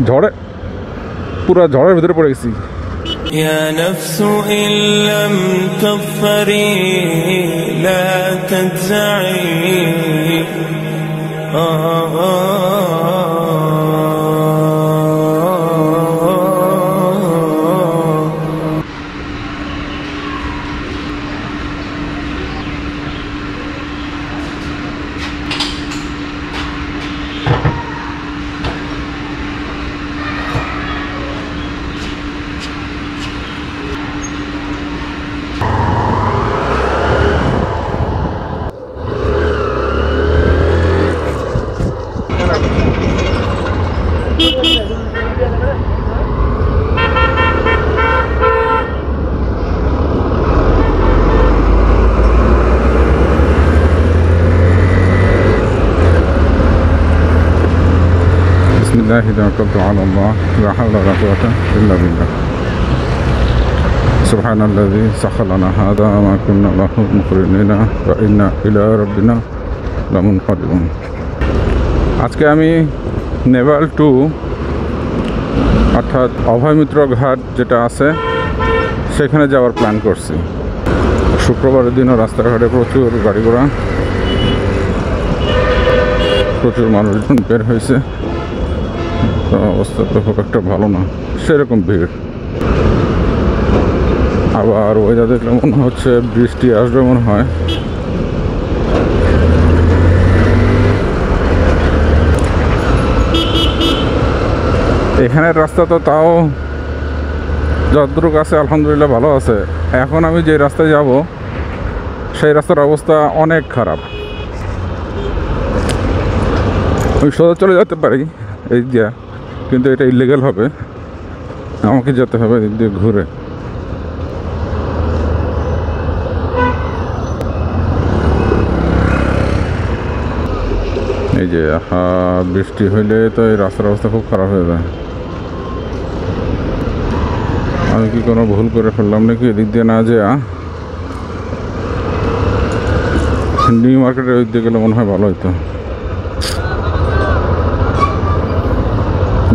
ঝড়ে পুরা ঝড়ের ভিতরে পড়ে গেছি। يا نفس إن لم تظفري لا تجزعي توكلت على الله لا حول ولا قوة إلا بالله سبحان الذي سخر لنا هذا وما كنا له مقرنين وإنا إلى ربنا لمنقلبون। আজকে আমি নেভাল 2 অর্থাৎ অভয়মিত্র ঘাট যেটা আছে সেখানে যাওয়ার প্ল্যান করছি। শুক্রবারের দিনও রাস্তাঘাটে প্রচুর গাড়ি ঘোড়া, প্রচুর মানুষজন বের হয়েছে। অবস্থা তো খুব একটা ভালো না, সেরকম ভিড়। আবার ওয়েদার দেখলে মনে হচ্ছে বৃষ্টি আসবে মনে হয়। এখানের রাস্তা তো তাও যতটুকু আছে আলহামদুলিল্লাহ ভালো আছে। এখন আমি যে রাস্তায় যাব সেই রাস্তার অবস্থা অনেক খারাপ। আমি সোজা চলে যেতে পারি এই দিয়ে, কিন্তু এটা ইলিগাল হবে, আমাকে যেতে হবে এদিক দিয়ে ঘুরে। এই যে বৃষ্টি হইলে তো এই রাস্তার অবস্থা খুব খারাপ হয়ে যায়। আমি কি কোনো ভুল করে ফেললাম নাকি? এদিক দিয়ে না যে নিউ মার্কেটের ওই দিয়ে গেলে মনে হয় ভালো হইতো।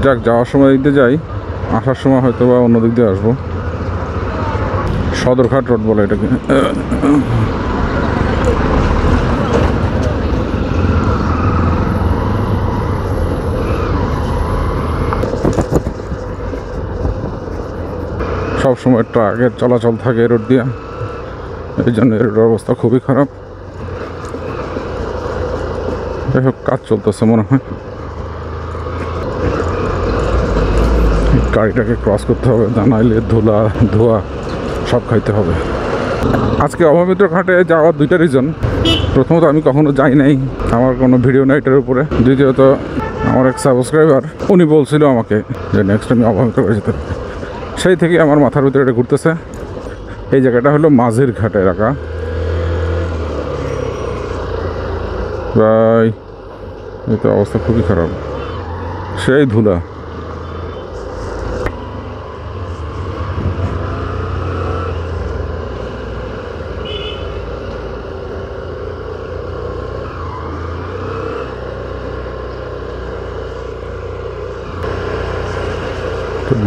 যাক, যাওয়ার সময় দিক দিয়ে যাই, আসার সময় হয়তো বা অন্য দিক দিয়ে আসবো। সদরঘাট রোড বলে এটাকে। সব সময় ট্রাকের চলাচল থাকে রোড দিয়ে, এই জন্য এর অবস্থা খুবই খারাপ। যাই হোক, কাজ চলতেছে মনে হয়। গাড়িটাকে ক্রস করতে হবে, তা নাইলে ধোয়া সব খাইতে হবে। আজকে অভয়মিত্র ঘাটে যাওয়ার দুইটা রিজন। প্রথমত, আমি কখনো যাই নাই, আমার কোনো ভিডিও নাই এটার উপরে। দ্বিতীয়ত, আমার এক সাবস্ক্রাইবার উনি বলছিল আমাকে যে নেক্সট আমি অভয়মিত্র ঘাটে যেতে। সেই থেকে আমার মাথার ভিতরে এটা ঘুরতেছে। এই জায়গাটা হলো মাঝের ঘাটে রাখা। ভাই, এই তো অবস্থা খুবই খারাপ, সেই ধুলা।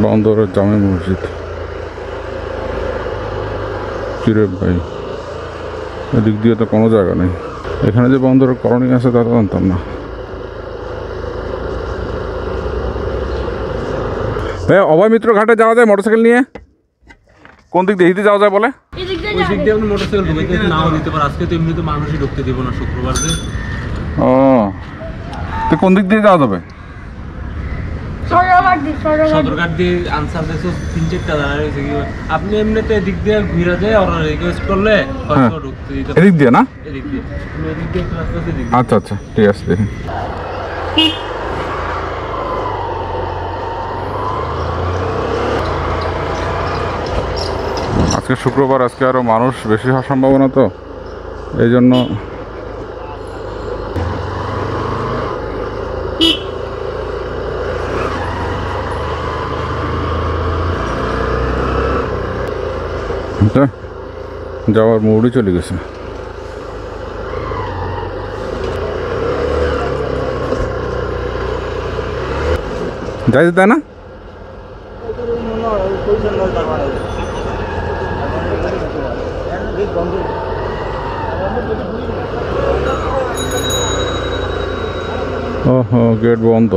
বন্দরের জামে মসজিদ। চিরে ভাই, এদিক দিয়ে তো কোনো জায়গা নেই। এখানে যে বন্দরের কলোনি আছে তা তো জানতাম না। অভয়মিত্র ঘাটে যাওয়া যায় মোটরসাইকেল নিয়ে? কোন দিক দিয়ে যাওয়া যায় বলে? ও, তো কোন দিক দিয়ে যাওয়া যাবে? সদরঘাট দিয়ে আনসার দেশে 3-4টা জায়গা রয়েছে। আপনি এমনিতে এদিক দিয়ে ঘুরে যায়, ওরা রিকোয়েস্ট করলে হয়তো ঢুকতে দিতে। এদিক দিয়ে না? এদিক দিয়ে, এদিক দিয়ে রাস্তা আছে। আচ্ছা আচ্ছা, ঠিক আছে, দেখুন। আজকে শুক্রবার, আজকে আরো মানুষ বেশি হওয়ার সম্ভাবনা, তো এই জন্য যাওয়ার মুডই চলে গেছে। যাইতে দেয় না? ওহো, গেট বন্ধ।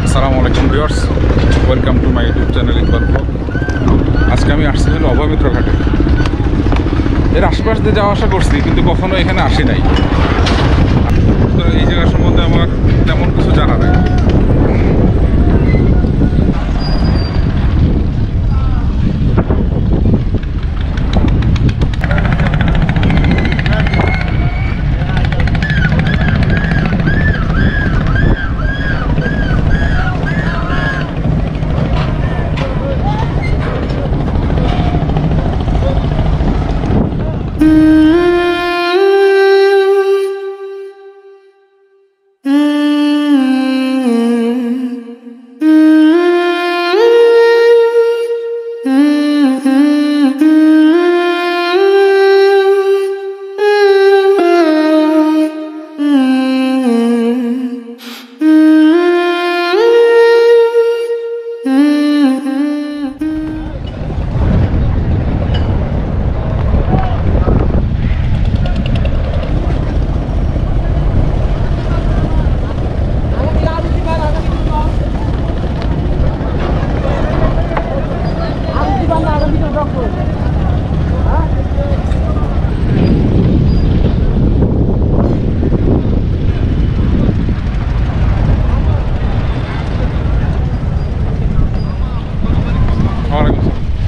As-Salamu-Alaikum viewers, welcome to my YouTube channel Iqbal Vlog. আজকে আমি আসছি হলো অভয় মিত্র ঘাটে। এর আশপাশ দিয়ে যাওয়া আসা করছি, কিন্তু কখনো এখানে আসি নাই। তো এই জায়গা সম্বন্ধে আমার তেমন কিছু জানা নাই।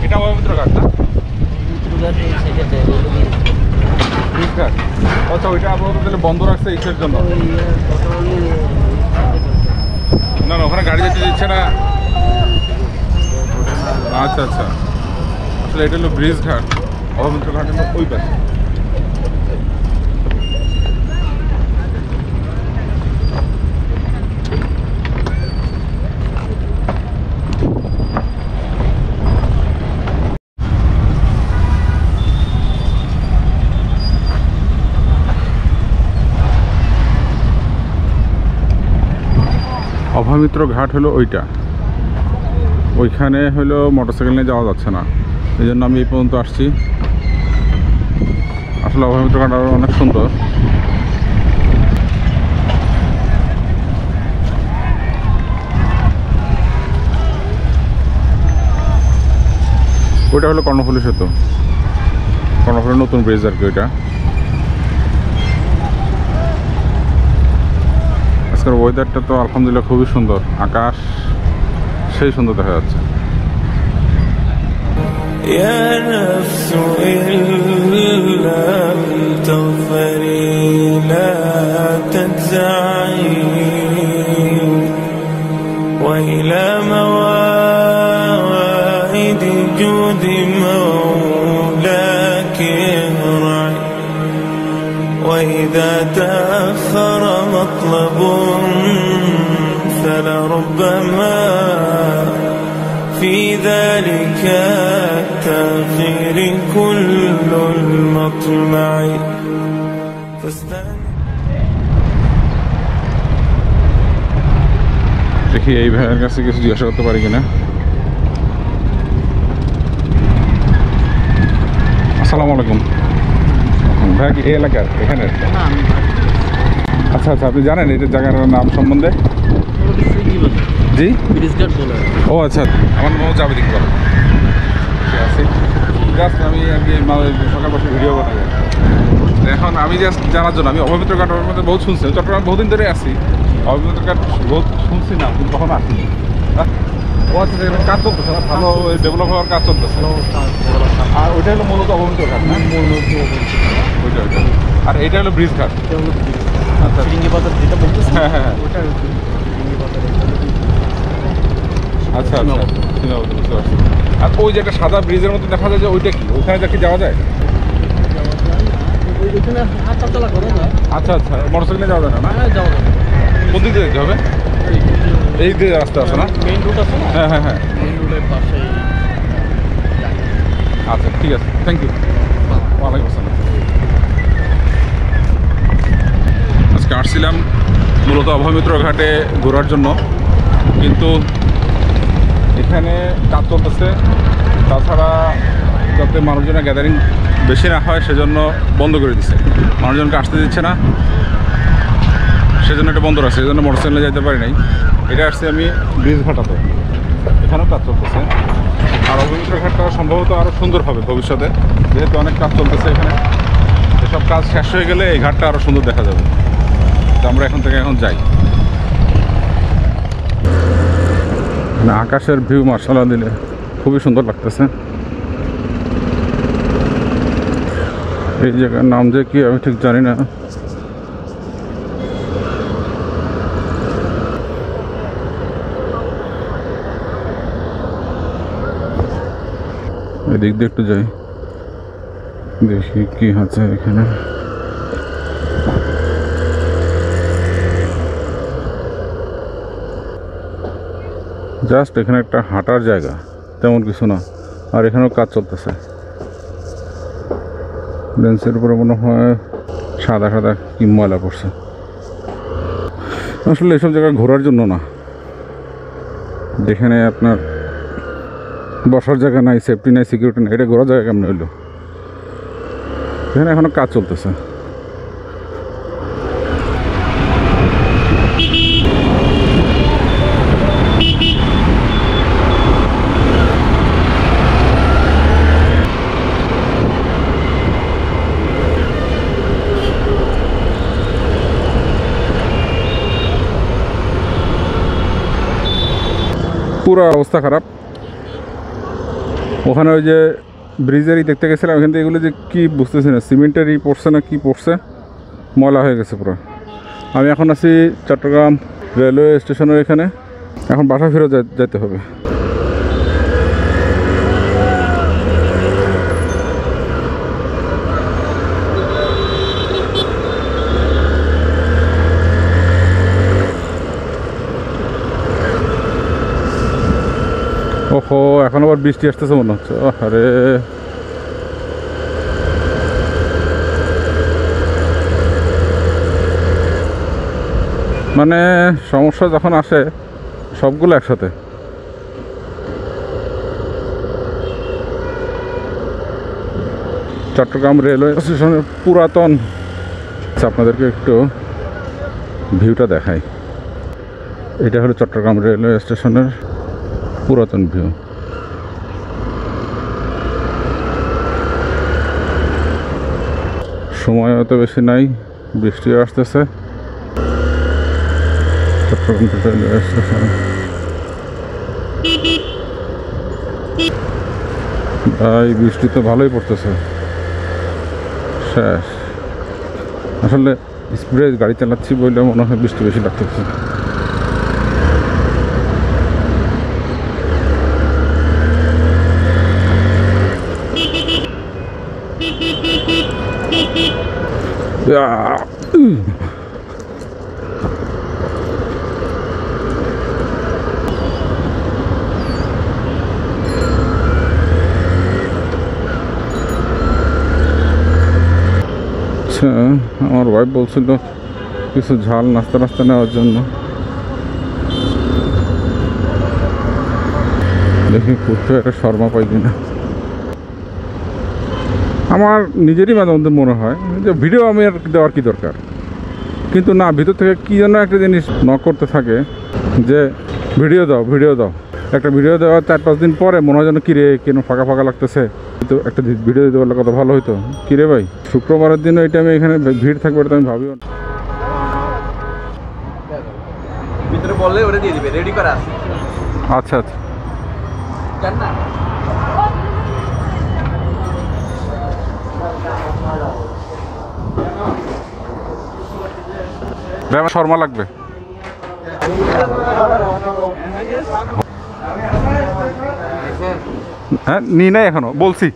এটা মিত্র ঘাট না? আচ্ছা, ওইটা আপনাদের বন্ধ রাখছে ইসের জন্য? না না, ওখানে গাড়ি যেতে দিচ্ছে না। আচ্ছা আচ্ছা, আসলে এটা হলো ব্রিজ ঘাট। অভয় মিত্র ঘাট হলো ওই পাশে। অভয় মিত্র ঘাট হলো ওইটা, ওইখানে হলো মোটরসাইকেল নিয়ে যাওয়া যাচ্ছে না, এই জন্য আমি এই পর্যন্ত আসছি। আসলে অভয় মিত্র ঘাট অনেক সুন্দর। ওইটা হলো কর্ণফুলী সেতু, কর্ণফুলী নতুন ব্রিজ আর কি ওইটা। আজকের ওয়েদারটা তো আলহামদুলিল্লাহ খুবই সুন্দর, আকাশ সেই সুন্দর দেখা যাচ্ছে। يا نفس إن لم تغفري لا تجزعي وإلى مواعيد جود مولاك ارعي وإذا تأخر مطلب فلربما في ذلك التأخير كل مطلعي فاستنى দেখি এই ভাইয়ের কাছে কিছু জিজ্ঞাসা করতে পারি কিনা। আসসালামু আলাইকুম ভাই, কি এই এলাকার এখানে? আচ্ছা আচ্ছা, আপনি জানেন এটা জায়গার নাম সম্বন্ধে? জি, ও আচ্ছা, আমার নাম জাবেদ ইকবাল। জাস্ট আমি আর কি সকাল বসে ভিডিও বানাবো এখন। আমি জাস্ট জানার জন্য, আমি অভয়মিত্র ঘাট মধ্যে বহুত শুনছি, চট্টগ্রাম বহুদিন ধরে আসি, অভয়মিত্র ঘাট বহুত শুনছি না, কিন্তু কখনো আসিনি। ও আচ্ছা, এখানে কাজ চলতেছে না, ভালো ডেভেলপ হওয়ার কাজ চলতেছে। আর ওইটা হলো মূলত অভয়মিত্র ঘাট না? ওইটা ওইটা। আর এইটা হলো ব্রিজ ঘাট। আচ্ছা, হ্যাঁ হ্যাঁ, আচ্ছা আচ্ছা, বুঝতে পারছি। আর ওই যে একটা সাদা ব্রিজের মধ্যে দেখা যায় যে ওইটা কি, ওইখানে দেখি যাওয়া যায়? আচ্ছা আচ্ছা, মোটরসাইকেলে যাওয়া যায় না? কোন দিক দিয়ে যেতে হবে? এই দিকে রাস্তা আছে না? মেইন রোড আছে না? হ্যাঁ হ্যাঁ হ্যাঁ, মেইন রোডের পাশে। আচ্ছা ঠিক আছে, থ্যাংক ইউ। ওয়ালাইকুম আসসালাম। আজকে আসছিলাম মূলত অভয়মিত্র ঘাটে ঘোরার জন্য, কিন্তু এখানে কাজ চলতেছে, তাছাড়া যাতে মানুষজনের গ্যাদারিং বেশি না হয় সেজন্য বন্ধ করে দিচ্ছে, মানুষজনকে আসতে দিচ্ছে না, সেজন্য এটা বন্ধ রাখছে, সেজন্য মোটরসাইকেলে যেতে পারি নাই। এটা আসছি আমি ব্রিজ ঘাটাতে, এখানেও কাজ চলতেছে। আর অভয়মিত্র ঘাটটা সম্ভবত আরও সুন্দর হবে ভবিষ্যতে, যেহেতু অনেক কাজ চলতেছে এখানে। এসব কাজ শেষ হয়ে গেলে এই ঘাটটা আরও সুন্দর দেখা যাবে। তো আমরা এখন থেকে এখন যাই। না, আকাশের ভিউ মার্শাল্লাহ দিলে খুবই সুন্দর লাগতেছে। এই জায়গার নাম যে কি আমি ঠিক জানি না। এদিক দিয়ে একটু যাই, দেখি কি আছে এখানে। জাস্ট এখানে একটা হাঁটার জায়গা, তেমন কিছু না। আর এখানেও কাজ চলতেছে, বেঞ্চের উপরে মনে হয় সাদা সাদা কি ময়লা পড়ছে। আসলে এসব জায়গা ঘোরার জন্য না, যেখানে আপনার বসার জায়গা নাই, সেফটি নাই, সিকিউরিটি নাই, এটা ঘোরার জায়গা কেমন হইলো? এখানে এখনো কাজ চলতেছে। পুরো অবস্থা খারাপ। ওখানে ওই যে ব্রিজেরই দেখতে গেছিলাম, ওখান থেকে এগুলো যে কী বুঝতেছি না, সিমেন্টেরই পড়ছে না কি পড়ছে, ময়লা হয়ে গেছে পুরো। আমি এখন আছি চট্টগ্রাম রেলওয়ে স্টেশনের এখানে, এখন বাসা ফেরত যেতে হবে। ওহো, এখন আবার বৃষ্টি আসতেছে মনে হচ্ছে। আরে মানে সমস্যা যখন আসে সবগুলো একসাথে। চট্টগ্রাম রেলওয়ে স্টেশনের পুরাতন, আপনাদেরকে একটু ভিউটা দেখাই। এটা হলো চট্টগ্রাম রেলওয়ে স্টেশনের পুরাতন ভিউ। সময় অত বেশি নাই, বৃষ্টিও আসতেছে। চট্টগ্রাম রেলওয়ে স্টেশন, ভাই বৃষ্টি তো ভালোই পড়তেছে। শেষ, আসলে স্পিডে গাড়ি চালাচ্ছি বলে মনে হয় বৃষ্টি বেশি লাগতেছে। আচ্ছা, আমার ওয়াইফ বলছিল কিছু ঝাল নাস্তা নাস্তা নেওয়ার জন্য। দেখি কোথাও একটা শর্মা পাই কিনা। আমার নিজেরই মাঝে মধ্যে মনে হয় যে ভিডিও আমি আর দেওয়ার কি দরকার, কিন্তু না, ভিতর থেকে কী যেন একটা জিনিস নক করতে থাকে যে ভিডিও দাও ভিডিও দাও। একটা ভিডিও দেওয়ার 4-5 দিন পরে মনে হয় যেন কিরে কেন ফাঁকা ফাঁকা লাগতেছে, তো একটা ভিডিও দিতে পারলে কত ভালো হইতো। কিরে ভাই, শুক্রবারের দিনও এটা আমি এখানে ভিড় থাকবে এটা আমি ভাবিও না। ভিতরে বললে ওরে দিয়ে দিবে, রেডি করা আছে। আচ্ছা আচ্ছা, জান না ভাই আমার শর্মা লাগবে। হ্যাঁ, নি নাই এখনো, বলছি।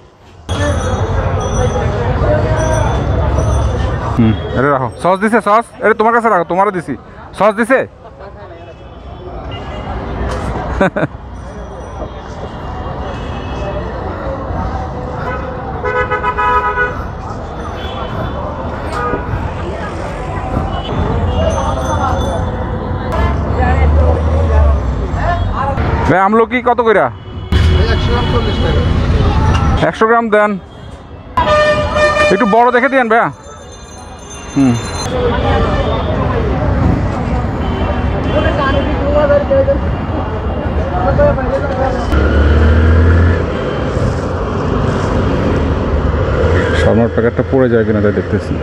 আরে রাখো, সস দিছে, সস আরে তোমার কাছে রাখো, তোমারও দিছি। সস দিছে? ভাই আমলকি কত কইরা? 100 গ্রাম দেন, একটু বড় দেখে দেন ভাইয়া। শর্মার প্যাকেটটা পড়ে যায় কিনা তাই দেখতেছি।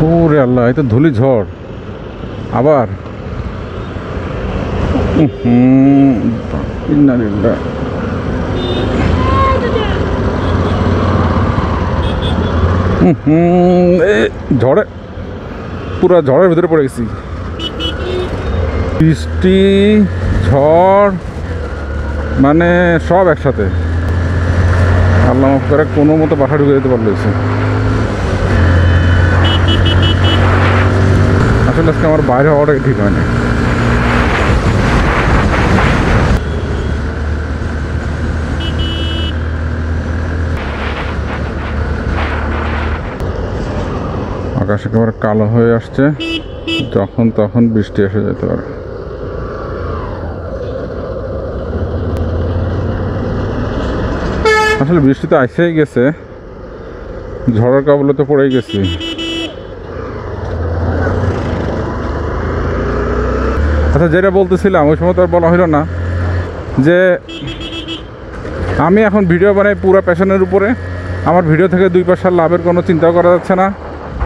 ওরে আল্লাহ, এটা ধুলি ঝড় আবার। ঝড়ে পুরা ঝড়ের ভিতরে পড়ে গেছি। বৃষ্টি, ঝড়, মানে সব একসাথে। আল্লাহ মাফ করে কোনো মতো বাসা ঢুকে যেতে পারলো। আসলে আজকে আমার বাইরে হওয়াটাই ঠিক হয় না। আকাশ একেবারে কালো হয়ে আসছে, যখন তখন বৃষ্টি এসে যেতে পারে। আসলে বৃষ্টি তো আইসেই গেছে, ঝড়ের কবলে তো পড়েই গেছি। আচ্ছা, যেটা বলতেছিলাম ওই সময় তো আর বলা হলো না যে আমি এখন ভিডিও বানাই পুরো প্যাশনের উপরে। আমার ভিডিও থেকে 2 পয়সার লাভের কোনো চিন্তাও করা যাচ্ছে না,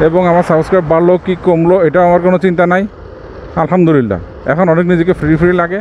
এবং আমার সাবস্ক্রাইব বাড়লো কি কমলো এটাও আমার কোনো চিন্তা নাই। আলহামদুলিল্লাহ, এখন অনেক নিজেকে ফ্রি ফ্রি লাগে।